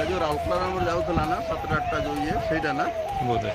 जो राउरकेला में जाऊला ना 7-8 जो ये ସେଇଟା ना बोधे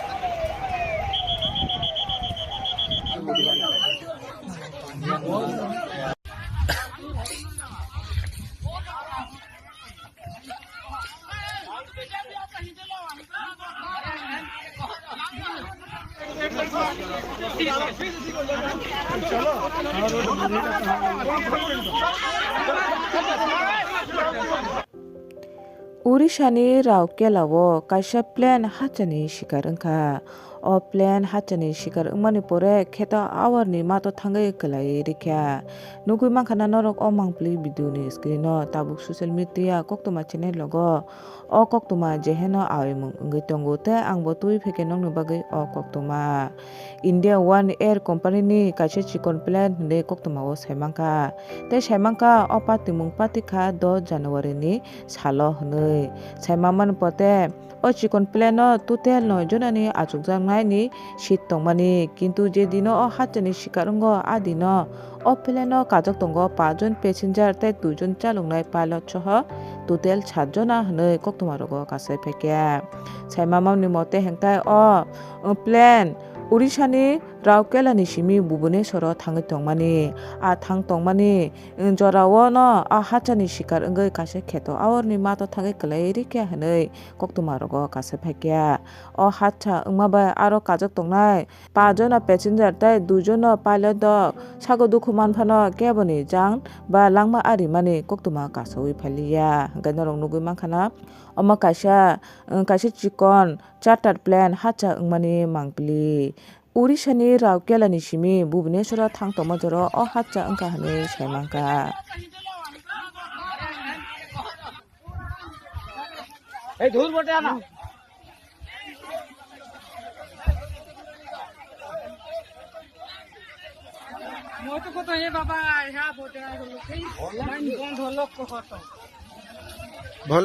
우리샤니 라우켈라워 가샤 플랜 하자니 시가른카 어 플랜 하자니 시가르 응마니 포레 케다 아워니 마토 탕게 클라이 리캬 누구만 카나 너럭 어망플리 비두니 스크리너 타북 소셜 미디어 꼭토마 채널 로고 어 꼭토마 제헤너 아웨뭉 응게 똥고테 앙보 투이 페케농 누바게 어 꼭토마 인디아 원 에어 컴퍼니니 가셰 치콘 플랜 네 꼭토마오 세망카 테 세망카 어 파티뭉 파티카 도 자누아리니 살로 hne saimaman pote o chikon pleno tutel no jonani achuk jangnai ni shit tongmani kintu je dino o hachani shikarungo adino o pleno kajok tongo 5 jon passenger tai 2 jon chalungnai pilot choho tutel 7 jona hne koktomarogo kasai phekya saimamam ni mote hengtai o plan 우리샤니 라우켈라니 시미 무브네서로 당의 동마니 당 동마니 저라워너 하차니 시कार 응의 가세 캐도 아워니 마도 당의 클레이리케 하네 꼭도 마르고 가세 패게 하차 응마바 아로 가족 동나이 빠저나 패신저 따이 두저너 파일럿 사고도 그만 파너 깨버니 장바 랑마 아리마니 꼭도 마 가서위 팔리야 간너롱 누구만 카나 엄마 가샤 가시 치건 차터 플랜 하차 응마니 망플리 우리샤니 라우켈라니 시미 무브네서로 탕 떠머저러 하차 응가 하네 샤망가 এই ধুর বটে না মই তো কত হে বাবা হ্যাঁ বটে না হলো এই লাইন বন্ধ হলো কত